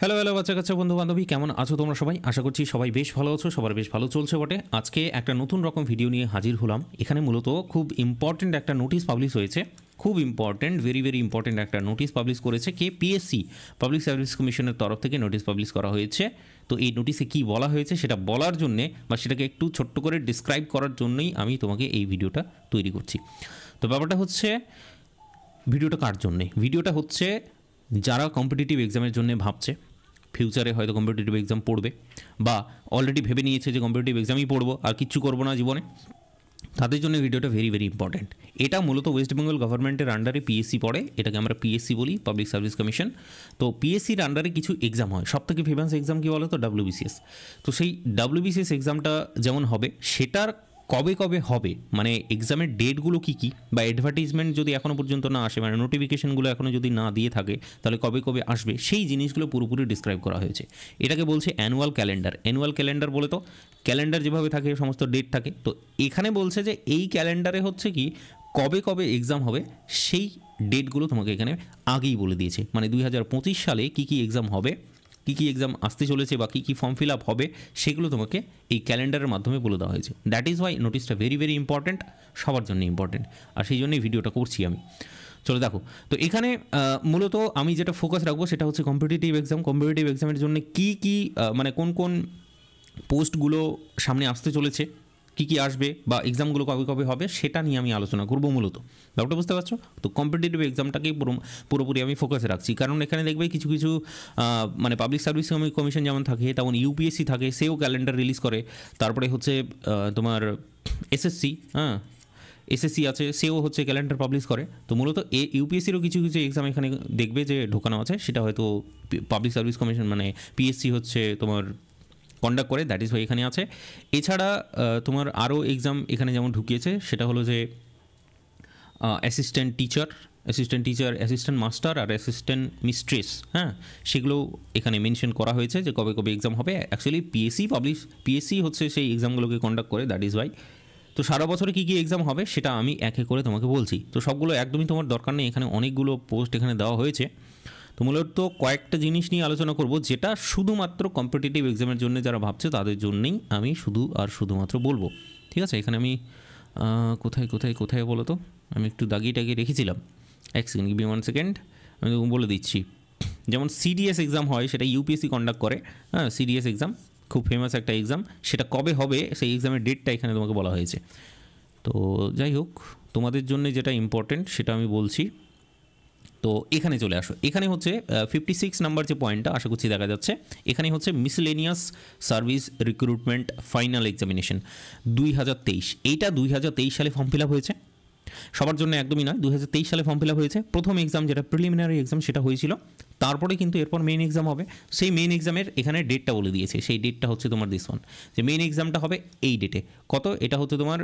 Hello hello বাচ্চা কাচ্চা বন্ধু বান্ধবী, কেমন আছো তোমরা সবাই? আশা করছি সবাই বেশ ভালো আছো, সবার বেশ ভালো চলছে বটে। আজকে একটা নতুন রকম ভিডিও নিয়ে হাজির হলাম। এখানে মূলত খুব ইম্পর্টেন্ট একটা নোটিশ পাবলিশ হয়েছে, খুব ইম্পর্টেন্ট, ভেরি ভেরি ইম্পর্টেন্ট একটা নোটিশ পাবলিশ করেছে কে পিএসসি, পাবলিক সার্ভিস কমিশনের তরফ থেকে নোটিশ পাবলিশ করা হয়েছে। তো এই নোটিশে কী বলা হয়েছে সেটা বলার জন্যে বা সেটাকে একটু ছোট্ট করে ডিসক্রাইব করার জন্যই আমি তোমাকে এই ভিডিওটা তৈরি করছি। তো ব্যাপারটা হচ্ছে, ভিডিওটা কার জন্যে? ভিডিওটা হচ্ছে যারা কম্পিটিটিভ এক্সামের জন্য ভাবছে, ফিউচারে হয়তো কম্পিটিটিভ এক্সাম পড়বে বা অলরেডি ভেবে নিয়েছে যে কম্পিটিটিভ এক্সামই পড়বো আর কিচ্ছু করবো না জীবনে, তাদের জন্য ভিডিওটা ভেরি ভেরি ইম্পর্ট্যান্ট। এটা মূলত ওয়েস্ট বেঙ্গল গভর্নমেন্টের আন্ডারে পিএসসি পড়ে, এটাকে আমরা পিএসসি বলি, পাবলিক সার্ভিস কমিশন। তো পিএসসির আন্ডারে কিছু এক্সাম হয়, সবথেকে ফেমাস এক্সাম কী বলো তো? ডাব্লিউবিসিএস। তো সেই ডাব্লিউবিসিএস এক্সামটা যেমন হবে, সেটার কবে কবে হবে, মানে এক্সামের ডেটগুলো কী কী, বা অ্যাডভার্টাইজমেন্ট যদি এখনও পর্যন্ত না আসে, মানে নোটিফিকেশনগুলো এখনও যদি না দিয়ে থাকে, তাহলে কবে কবে আসবে সেই জিনিসগুলো পুরোপুরি ডিসক্রাইব করা হয়েছে। এটাকে বলছে অ্যানুয়াল ক্যালেন্ডার। অ্যানুয়াল ক্যালেন্ডার বলে তো ক্যালেন্ডার যেভাবে থাকে সমস্ত ডেট থাকে, তো এখানে বলছে যে এই ক্যালেন্ডারে হচ্ছে কি কবে কবে এক্সাম হবে সেই ডেটগুলো তোমাকে এখানে আগেই বলে দিয়েছে। মানে 2025 সালে কী কী এক্সাম হবে, কী কী এক্সাম আসতে চলেছে বা কী কী ফর্ম ফিল আপ হবে, সেগুলো তোমাকে এই ক্যালেন্ডারের মাধ্যমে বলে দেওয়া হয়েছে। দ্যাট ইজ ওয়াই নোটিশটা ভেরি ভেরি ইম্পর্ট্যান্ট, সবার জন্য ইম্পর্ট্যান্ট, আর সেই জন্যই ভিডিওটা করছি আমি। চলো দেখো, তো এখানে মূলত আমি যেটা ফোকাস রাখবো সেটা হচ্ছে কম্পিটিটিভ এক্সাম। কম্পিটিটিভ এক্সামের জন্য কী কী মানে কোন কোন পোস্টগুলো সামনে আসতে চলেছে, কী কী আসবে বা এক্সামগুলো কবে কবে হবে, সেটা নিয়ে আমি আলোচনা করবো মূলত। ব্যাপারটা বুঝতে পারছো? তো কম্পিটিটিভ এক্সামটাকেই পুরোপুরি আমি ফোকাসে রাখছি, কারণ এখানে দেখবে কিছু কিছু মানে পাবলিক সার্ভিস কমিশন যেমন থাকে, তেমন ইউপিএসসি থাকে, সেও ক্যালেন্ডার রিলিজ করে। তারপরে হচ্ছে তোমার এসএসসি, হ্যাঁ এসএসসি আছে, সেও হচ্ছে ক্যালেন্ডার পাবলিশ করে। তো মূলত ইউপিএসসিরও কিছু কিছু এক্সাম এখানে দেখবে যে ঢোকানো আছে, সেটা হয়তো পাবলিক সার্ভিস কমিশন মানে পিএসসি হচ্ছে তোমার কন্ডাক্ট করে, দ্যাট ইজ ওয়াই এখানে আছে। এছাড়া তোমার আরও এক্সাম এখানে যেমন ঢুকিয়েছে, সেটা হলো যে অ্যাসিস্ট্যান্ট টিচার, অ্যাসিস্ট্যান্ট মাস্টার আর অ্যাসিস্ট্যান্ট মিস্ট্রেস, হ্যাঁ সেগুলো এখানে মেনশন করা হয়েছে যে কবে কবে এক্সাম হবে। অ্যাকচুয়ালি পিএসসি হচ্ছে সেই এক্সামগুলোকে কন্ডাক্ট করে, দ্যাট ইজ ওয়াই। তো সারা বছরে কী কী এক্সাম হবে সেটা আমি এক এক করে তোমাকে বলছি। তো সবগুলো একদমই তোমার দরকার নেই, এখানে অনেকগুলো পোস্ট এখানে দেওয়া হয়েছে। তো মূলত কয়েকটা জিনিস নিয়ে আলোচনা করব, যেটা শুধুমাত্র কম্পিটিটিভ এক্সামের জন্য যারা ভাবছে তাদের জন্যই আমি শুধুমাত্র বলবো। ঠিক আছে, এখানে আমি কোথায় বলো তো, আমি একটু দাগিয়ে টাগিয়ে রেখেছিলাম, এক সেকেন্ড, গিভ মি 1 সেকেন্ড, আমি বলে দিচ্ছি। যেমন সিডিএস এক্সাম হয়, সেটা ইউপিএসসি কন্ডাক্ট করে, হ্যাঁ সিডিএস এক্সাম খুব ফেমাস একটা এক্সাম, সেটা কবে হবে সেই এক্সামের ডেটটা এখানে তোমাকে বলা হয়েছে। তো যাই হোক, তোমাদের জন্য যেটা ইম্পর্টেন্ট সেটা আমি বলছি। তো এখানে চলে আসো, এখানে হচ্ছে 56 নাম্বার যে পয়েন্টটা আশা করছি দেখা যাচ্ছে, এখানে হচ্ছে miscellaneous service recruitment final examination 2023। এইটা 2023 সালে ফর্ম ফিল আপ হয়েছে, সবার জন্য একদমই নয়, 2023 সালে ফর্ম ফিল আপ হয়েছে। প্রথম এক্সাম যেটা প্রিলিমিনারি এক্সাম সেটা হয়েছিল, তারপরে কিন্তু এরপর মেইন এক্সাম হবে। সেই মেইন এক্সামের এখানে ডেটটা বলে দিয়েছে, সেই ডেটটা হচ্ছে তোমার দিস ওয়ান, যে মেইন এক্সামটা হবে এই ডেটে। কত? এটা হচ্ছে তোমার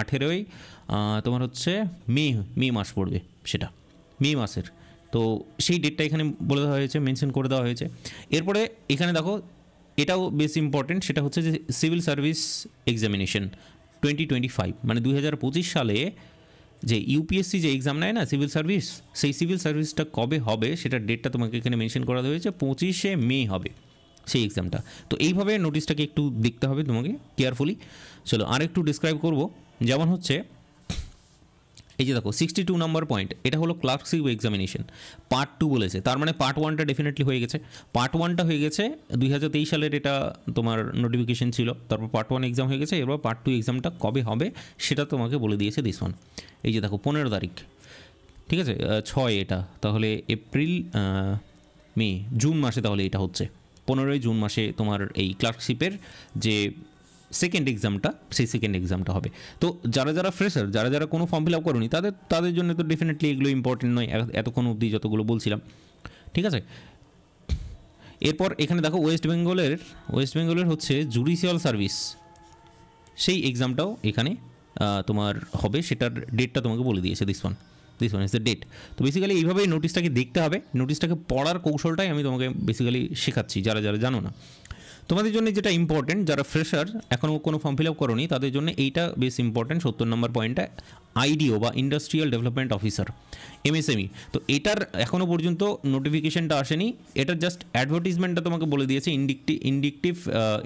18ই তোমার হচ্ছে মে মাস পড়বে, সেটা মে মাসের। তো সেই ডেটটা এখানে বলে দেওয়া হয়েছে, মেনশন করে দেওয়া হয়েছে। এরপরে এখানে দেখো, এটাও বেশ ইম্পর্টেন্ট, সেটা হচ্ছে যে সিভিল সার্ভিস এক্সামিনেশন 2025, মানে 2025 সালে যে ইউপিএসসি যে এক্সাম নেয় না সিভিল সার্ভিস, সেই সিভিল সার্ভিসটা কবে হবে সেটার ডেটটা তোমাকে এখানে মেনশন করা হয়েছে, 25শে মে হবে সেই এক্সামটা। তো এইভাবে নোটিশটাকে একটু দেখতে হবে তোমাকে কেয়ারফুলি। চলো আর একটু ডিসক্রাইব করবো, যেমন হচ্ছে এই যে দেখো 62 নম্বর পয়েন্ট, এটা হলো ক্লার্কশিপ এক্সামিনেশন পার্ট 2 বলেছে, তার মানে পার্ট 1টা ডেফিনেটলি হয়ে গেছে। পার্ট 1টা হয়ে গেছে 2023 সালের, এটা তোমার নোটিফিকেশন ছিল, তারপর পার্ট 1 এক্সাম হয়ে গেছে। এরপর পার্ট 2 এক্সামটা কবে হবে সেটা তোমাকে বলে দিয়েছে দিস ওয়ান। এই যে দেখো 15 তারিখ, ঠিক আছে 6 এটা, তাহলে এপ্রিল মে জুন মাসে, তাহলে এটা হচ্ছে 15ই জুন মাসে তোমার এই ক্লার্কশিপের যে সেকেন্ড এক্সামটা, সেই সেকেন্ড এক্সামটা হবে। তো যারা যারা ফ্রেশার, যারা যারা কোনো ফর্ম ফিল আপ করোনি, তাদের জন্য তো ডেফিনেটলি এগুলো ইম্পর্টেন্ট নয়, এতক্ষণ অবধি যতগুলো বলছিলাম, ঠিক আছে। এরপর এখানে দেখো ওয়েস্ট বেঙ্গলের হচ্ছে জুডিশিয়াল সার্ভিস, সেই এক্সামটাও এখানে তোমার হবে, সেটার ডেটটা তোমাকে বলে দিয়েছে this one is the date. তো বেসিক্যালি এইভাবেই নোটিশটাকে দেখতে হবে, নোটিশটাকে পড়ার কৌশলটাই আমি তোমাকে বেসিক্যালি শেখাচ্ছি যারা যারা জানো না। তোমাদের জন্য যেটা ইম্পর্টেন্ট, যারা ফ্রেশার এখনও কোনো ফর্ম ফিল আপ করোনি তাদের জন্য এইটা বেশ ইম্পর্টেন্ট। 70 নম্বর পয়েন্টটা আইডিও বা ইন্ডাস্ট্রিয়াল ডেভেলপমেন্ট অফিসার, এমএসএমই। তো এটার এখনও পর্যন্ত নোটিফিকেশনটা আসেনি, এটার জাস্ট অ্যাডভার্টিজমেন্টটা তোমাকে বলে দিয়েছে,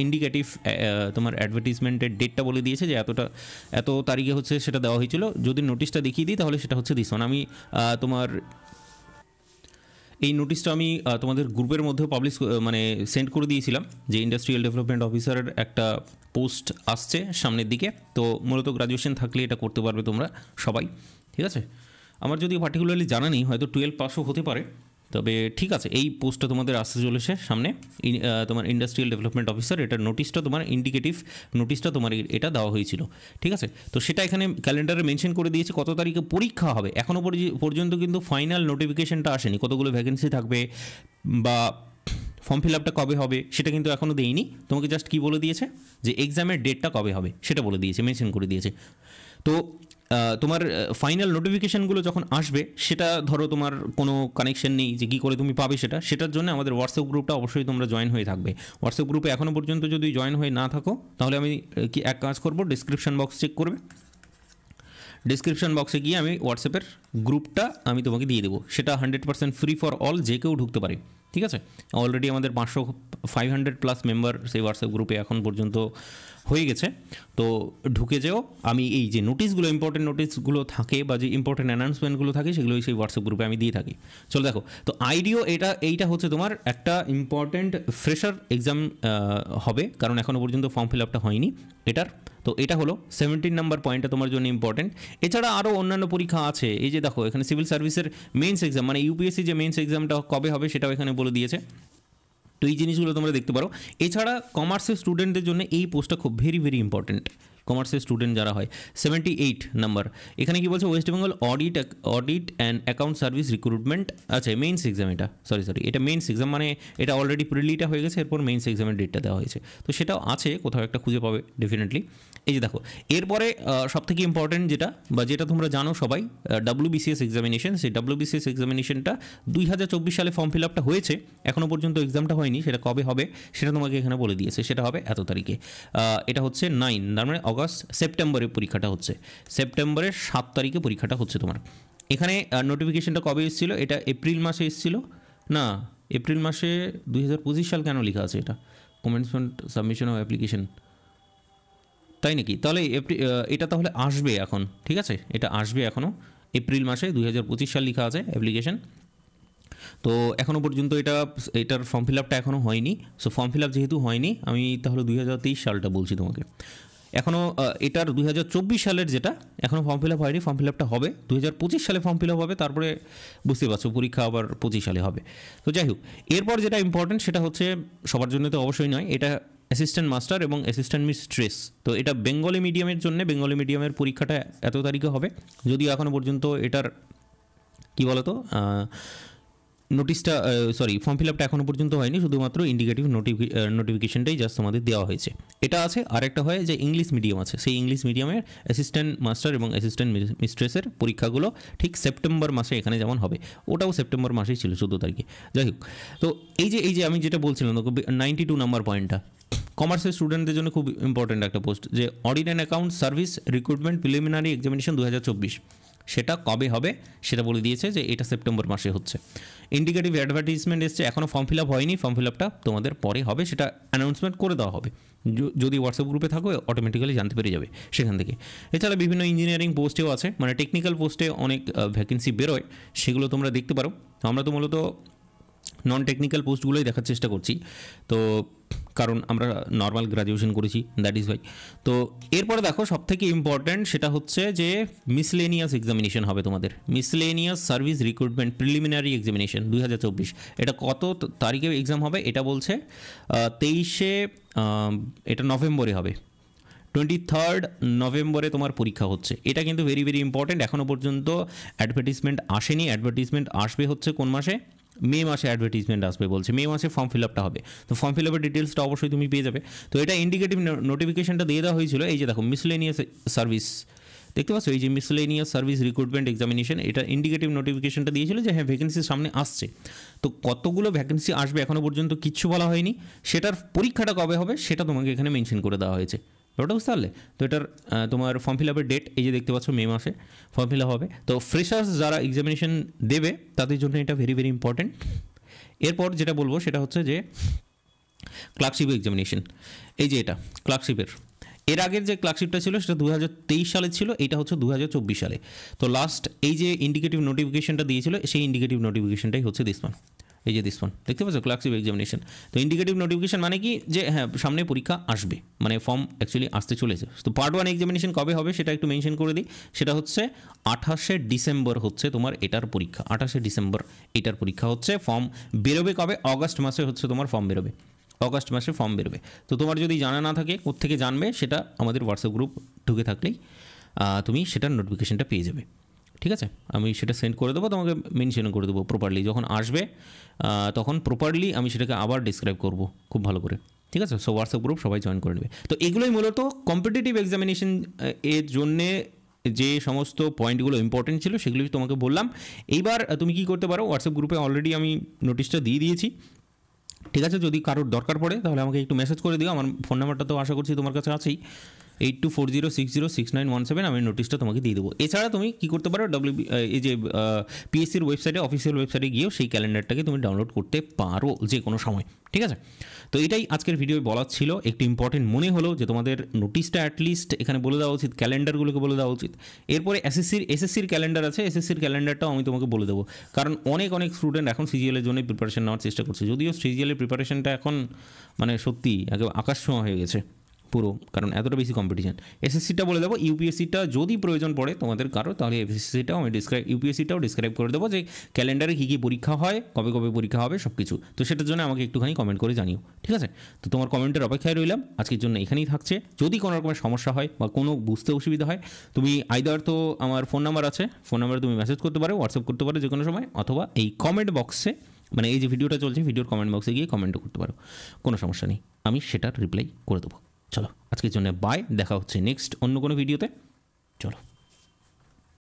ইন্ডিকেটিভ তোমার অ্যাডভার্টিজমেন্টের ডেটটা বলে দিয়েছে যে এত তারিখে হচ্ছে সেটা দেওয়া হয়েছিল। যদি নোটিশটা দেখিয়ে দিই তাহলে সেটা হচ্ছে দিস ওয়ান। আমি তোমার এই নোটিশটা আমি তোমাদের গ্রুপের মধ্যেও মানে সেন্ড করে দিয়েছিলাম যে ইন্ডাস্ট্রিয়াল ডেভেলপমেন্ট অফিসারের একটা পোস্ট আসছে সামনের দিকে। তো মূলত গ্রাজুয়েশন থাকলে এটা করতে পারবে তোমরা সবাই, ঠিক আছে। আমার যদি পার্টিকুলারলি জানা নেই, হয়তো 12 পাসও হতে পারে, তবে ঠিক আছে। এই পোস্টটা তোমাদের আসতে চলেছে সামনে, তোমার ইন্ডাস্ট্রিয়াল ডেভেলপমেন্ট অফিসার, এটার নোটিশটা তোমার ইন্ডিকেটিভ নোটিশটা তোমার এটা দেওয়া হয়েছিল, ঠিক আছে। তো সেটা এখানে ক্যালেন্ডারে মেনশন করে দিয়েছে কত তারিখে পরীক্ষা হবে। এখনও পর্যন্ত কিন্তু ফাইনাল নোটিফিকেশনটা আসেনি, কতগুলো ভ্যাকেন্সি থাকবে বা ফর্ম ফিল আপটা কবে হবে সেটা কিন্তু এখনও দেয়নি। তোমাকে জাস্ট কী বলে দিয়েছে যে এক্সামের ডেটটা কবে হবে সেটা বলে দিয়েছে, মেনশন করে দিয়েছে। তো তোমার ফাইনাল নোটিফিকেশানগুলো যখন আসবে, সেটা ধরো তোমার কোনো কানেকশন নেই যে কী করে তুমি পাবে সেটার জন্য আমাদের হোয়াটসঅ্যাপ গ্রুপটা অবশ্যই তোমরা জয়েন হয়ে থাকবে। হোয়াটসঅ্যাপ গ্রুপে এখনও পর্যন্ত যদি জয়েন হয়ে না থাকো তাহলে আমি কি এক কাজ করবো, ডিসক্রিপশান বক্স চেক করবে, ডিসক্রিপশান বক্সে গিয়ে আমি হোয়াটসঅ্যাপের গ্রুপটা আমি তোমাকে দিয়ে দেবো। সেটা 100% ফ্রি ফর অল, যে কেউ ঢুকতে পারে, ঠিক আছে। অলরেডি আমাদের 500+ মেম্বার সেই হোয়াটসঅ্যাপ গ্রুপে এখন পর্যন্ত হয়ে গেছে। তো ঢুকে যেও। আমি এই যে নোটিশগুলো, ইম্পর্টেন্ট নোটিশগুলো থাকে বা যে ইম্পর্টেন্ট অ্যানাউন্সমেন্টগুলো থাকে সেগুলোই সেই হোয়াটসঅ্যাপ গ্রুপে আমি দিয়ে থাকি। চলো দেখো, তো আইডিও এইটা হচ্ছে তোমার একটা ইম্পর্টেন্ট ফ্রেশার এক্সাম হবে, কারণ এখনও পর্যন্ত ফর্ম ফিল আপটা হয়নি এটার। তো এটা হলো 17 নাম্বার পয়েন্টটা তোমার জন্য ইম্পর্টেন্ট। এছাড়া আরও অন্যান্য পরীক্ষা আছে। এই যে দেখো, এখানে সিভিল সার্ভিসের মেন্স এক্সাম, মানে ইউপিএসসি যে মেন্স এক্সামটা কবে হবে সেটাও এখানে বলে দিয়েছে। তো এই জিনিসগুলো তোমরা দেখতে পারো। এছাড়া কমার্সের স্টুডেন্টদের জন্য এই পোস্টটা খুব ভেরি ইম্পর্টেন্ট। কমার্সের স্টুডেন্ট যারা হয়, 78 নাম্বার। এখানে কি বলছে, West Bengal audit and account service recruitment. আচ্ছা, মেইনস এক্সাম, এটা সরি এটা মেইনস এক্সাম, মানে এটা অলরেডি প্রিলিটা হয়ে গেছে, এরপর মেইনস এক্সামের ডেটটা দেওয়া হয়েছে। তো সেটাও আছে, কোথাও একটা খুঁজে পাবে ডেফিনেটলি। এই যে দেখো, এরপরে সবথেকে ইম্পর্টেন্ট যেটা তোমরা জানো সবাই, WBCS এক্সামিনেশন। সেই WBCS এক্সামিনেশনটা 2024 সালে ফর্ম ফিল আপটা হয়েছে, এখনও পর্যন্ত এক্সামটা হয়নি। সেটা কবে হবে সেটা তোমাকে এখানে বলে দিয়েছে, সেটা হবে এত তারিখে। এটা হচ্ছে 9, তার মানে সেপ্টেম্বরে পরীক্ষাটা হচ্ছে, সেপ্টেম্বরের 7 তারিখে পরীক্ষাটা হচ্ছে তোমার। এখানে নোটিফিকেশনটা কবে এসেছিলো, এটা এপ্রিল মাসে এসেছিলো না, এপ্রিল মাসে 2025 সাল কেন লেখা আছে এটা, কমেন্সমেন্ট সাবমিশন অফ অ্যাপ্লিকেশন, তাই নাকি? তাহলে এটা তাহলে আসবে এখন, ঠিক আছে, এটা আসবে এখনও এপ্রিল মাসে 2025 সাল লেখা আছে অ্যাপ্লিকেশন। তো এখনও পর্যন্ত এটার ফর্ম ফিল আপটা এখনও হয়নি। সো ফর্ম ফিল আপ যেহেতু হয়নি, আমি তাহলে 2023 সালটা বলছি তোমাকে। এখনও এটার 2024 সালের যেটা এখনও ফর্ম ফিল আপ হয়নি, ফর্ম ফিল আপটা হবে 2025 সালে ফর্ম ফিল আপ হবে, তারপরে বুঝতে পারছো পরীক্ষা আবার 25 সালে হবে। তো যাই হোক, এরপর যেটা ইম্পর্টেন্ট সেটা হচ্ছে, সবার জন্য তো অবশ্যই নয়, এটা অ্যাসিস্ট্যান্ট মাস্টার এবং অ্যাসিস্ট্যান্ট মিস্ট্রেস। তো এটা বেঙ্গলি মিডিয়ামের জন্য, বেঙ্গলি মিডিয়ামের পরীক্ষাটা এত তারিখে হবে। যদিও এখনও পর্যন্ত এটার কী বলতো ফর্ম ফিল আপটা এখনও পর্যন্ত হয়নি, শুধুমাত্র ইন্ডিকেটিভ নোটিফিকেশনটাই জাস্ট তোমাদের দেওয়া হয়েছে। এটা আছে। আরেকটা হয় যে ইংলিশ মিডিয়াম আছে, সেই ইংলিশ মিডিয়ামের অ্যাসিস্ট্যান্ট মাস্টার এবং অ্যাসিস্ট্যান্ট মিস্ট্রেসের পরীক্ষাগুলো ঠিক সেপ্টেম্বর মাসে এখানে যেমন হবে, ওটাও সেপ্টেম্বর মাসেই ছিল 14 তারিখে। যাই হোক, তো এই যে আমি যেটা বলছিলাম 92 নাম্বার পয়েন্টটা, কমার্সের স্টুডেন্টদের জন্য খুব ইম্পর্টেন্ট একটা পোস্ট, যে audit and account service recruitment preliminary examination 2024, সেটা কবে হবে সেটা বলে দিয়েছে যে এটা সেপ্টেম্বর মাসে হচ্ছে। ইন্ডিকেটিভ অ্যাডভার্টাইজমেন্ট এসছে, এখনও ফর্ম ফিল আপ হয়নি, ফর্ম ফিল আপটা তোমাদের পরে হবে, সেটা অ্যানাউন্সমেন্ট করে দেওয়া হবে। যদি হোয়াটসঅ্যাপ গ্রুপে থাকো অটোমেটিক্যালি জানতে পেরে যাবে সেখান থেকে। এছাড়া বিভিন্ন ইঞ্জিনিয়ারিং পোস্টেও আছে, মানে টেকনিক্যাল পোস্টে অনেক ভ্যাকেন্সি বেরোয়, সেগুলো তোমরা দেখতে পারো। তো আমরা তো মূলত নন টেকনিক্যাল পোস্টগুলোই দেখার চেষ্টা করছি, তো কারণ আমরা নর্মাল গ্র্যাজুয়েশন করেছি, দ্যাট ইজ ওয়াই। তো এরপরে দেখো, সবথেকে ইম্পর্ট্যান্ট সেটা হচ্ছে যে মিসলেনিয়াস এক্সামিনেশন হবে তোমাদের, miscellaneous service recruitment preliminary examination 2024। এটা কত তারিখে এক্সাম হবে এটা বলছে 23শে, এটা নভেম্বরে হবে, 23rd নভেম্বরে তোমার পরীক্ষা হচ্ছে। এটা কিন্তু ভেরি ইম্পর্ট্যান্ট। এখনও পর্যন্ত অ্যাডভার্টিজমেন্ট আসেনি, অ্যাডভার্টিজমেন্ট আসবে হচ্ছে কোন মাসে, মে মাসে অ্যাডভার্টিজমেন্ট আসবে বলছে, মে মাসে ফর্ম ফিল আপটা হবে। তো ফর্ম ফিল আপের ডিটেলসটা অবশ্যই তুমি পেয়ে যাবে। তো এটা ইন্ডিকেটিভ নোটিফিকেশনটা দিয়ে দেওয়া হয়েছিল, এই যে দেখো মিসলেনিয়াস সার্ভিস। তো দেখতে পাচ্ছ এই যে মিসলেনিয়াস সার্ভিস রিক্রুটমেন্ট এক্সামিনেশন, এটা ইন্ডিকেটিভ নোটিফিকেশনটা দিয়েছিল যে হ্যাঁ ভ্যাকেন্সি সামনে আসছে। তো কতগুলো ভ্যাকেন্সি আসবে এখনও পর্যন্ত কিচ্ছু বলা হয়নি, সেটার পরীক্ষাটা কবে হবে সেটা তোমাকে এখানে মেনশন করে দেওয়া হয়েছে। ব্যাপারটা বুঝতে পারলে? তো এটার তোমার ফর্ম ফিল আপের ডেট এই যে দেখতে পাচ্ছ মে মাসে ফর্ম ফিল আপ হবে। তো ফ্রেশার্স যারা এক্সামিনেশন দেবে তাদের জন্য এটা ভেরি ভেরি ইম্পর্টেন্ট। এরপর যেটা বলবো সেটা হচ্ছে যে ক্লার্কশিপ এক্সামিনেশন, এই যে এটা ক্লার্কশিপের এর আগের যে ক্লার্কশিপটা ছিল সেটা 2023 সালে ছিল, এটা হচ্ছে 2024 সালে। তো লাস্ট এই যে ইন্ডিকেটিভ নোটিফিকেশনটা দিয়েছিল সেই ইন্ডিকেটিভ নোটিফিকেশনটাই হচ্ছে দিস ওয়ান, এই যে দিস ওয়ান দেখতে পাচ্ছ ক্লার্কশিপ এক্সামিনেশন। তো ইন্ডিকেটিভ নোটিফিকেশন মানে কি যে হ্যাঁ সামনে পরীক্ষা আসবে, মানে ফর্ম অ্যাকচুয়ালি আসতে চলেছে। তো পার্ট 1 এক্সামিনেশন কবে হবে সেটা একটু মেনশন করে দিই, সেটা হচ্ছে 28শে ডিসেম্বর হচ্ছে তোমার এটার পরীক্ষা, 28শে ডিসেম্বর এটার পরীক্ষা হচ্ছে। ফর্ম বেরোবে কবে? অগাস্ট মাসে হচ্ছে তোমার ফর্ম বেরোবে, অগাস্ট মাসে ফর্ম বেরোবে। তো তোমার যদি জানা না থাকে কোত্থেকে জানবে, সেটা আমাদের হোয়াটসঅ্যাপ গ্রুপ ঢুকে থাকলেই তুমি সেটার নোটিফিকেশনটা পেয়ে যাবে। ঠিক আছে, আমি সেটা সেন্ড করে দেবো তোমাকে, মেনশন করে দেবো প্রপারলি। যখন আসবে তখন প্রপারলি আমি সেটাকে আবার ডিসক্রাইব করব খুব ভালো করে। ঠিক আছে, সো হোয়াটসঅ্যাপ গ্রুপ সবাই জয়েন করে নেবে। তো এগুলোই মূলত কম্পিটিটিভ এক্সামিনেশন এর জন্যে যে সমস্ত পয়েন্টগুলো ইম্পর্টেন্ট ছিল সেগুলো তোমাকে বললাম। এইবার তুমি কি করতে পারো, হোয়াটসঅ্যাপ গ্রুপে অলরেডি আমি নোটিশটা দিয়ে দিয়েছি। ঠিক আছে, যদি কারোর দরকার পড়ে তাহলে আমাকে একটু মেসেজ করে দিও। আমার ফোন নাম্বারটা তো আশা করছি তোমার কাছে আছেই, 8240606917। আমি নোটিশটা তোমাকে দিয়ে দেবো। এছাড়া তুমি কী করতে পারো, এই যে পিএসসির ওয়েবসাইটে, অফিসিয়াল ওয়েবসাইটে গিয়েও সেই ক্যালেন্ডারটাকে তুমি ডাউনলোড করতে পারো যে কোনো সময়। ঠিক আছে, তো এটাই আজকের ভিডিও বলার ছিল। একটু ইম্পর্টেন্ট মনে হলো যে তোমাদের নোটিশটা অ্যাটলিস্ট এখানে বলে দেওয়া উচিত, ক্যালেন্ডারগুলোকে বলে দেওয়া উচিত। এরপরে এসএসসির ক্যালেন্ডার আছে, এসএসসির ক্যালেন্ডারটাও আমি তোমাকে বলে দেবো, কারণ অনেক স্টুডেন্ট এখন সিজিএলের জন্য প্রিপারেশন নেওয়ার চেষ্টা করছে। যদিও সিজিএলের প্রিপারেশনটা এখন মানে সত্যি একেবারে আকাশছোঁয়া হয়ে গেছে পুরো, কারণ এতটা বেশি কম্পিটিশন। এসএসসিটা বলে দেবো, ইউপিএসসিটা যদি প্রয়োজন পড়ে তোমাদের কারো, তাহলে এসএসসিটাও আমি ইউপিএসসিটাও ডিসক্রাইব করে দেবো যে ক্যালেন্ডারে কী কী পরীক্ষা হয়, কবে কবে পরীক্ষা হবে সব কিছু। তো সেটার জন্য আমাকে একটুখানি কমেন্ট করে জানিও। ঠিক আছে, তো তোমার কমেন্টের অপেক্ষায় রইলাম। আজকের জন্য এখানেই থাকছে। যদি কোনো রকমের সমস্যা হয় বা কোনো বুঝতে অসুবিধা হয়, তুমি আইদার তো আমার ফোন নাম্বার আছে, ফোন নাম্বারে তুমি মেসেজ করতে পারো, হোয়াটসঅ্যাপ করতে পারো যে কোনো সময়, অথবা এই কমেন্ট বক্সে, মানে এই যে ভিডিওটা চলছে ভিডিওর কমেন্ট বক্সে গিয়ে কমেন্টও করতে পারো, কোনো সমস্যা নেই, আমি সেটার রিপ্লাই করে দেবো। চলো আজকের জন্য বাই, দেখা হচ্ছে নেক্সট অন্য কোনো ভিডিওতে।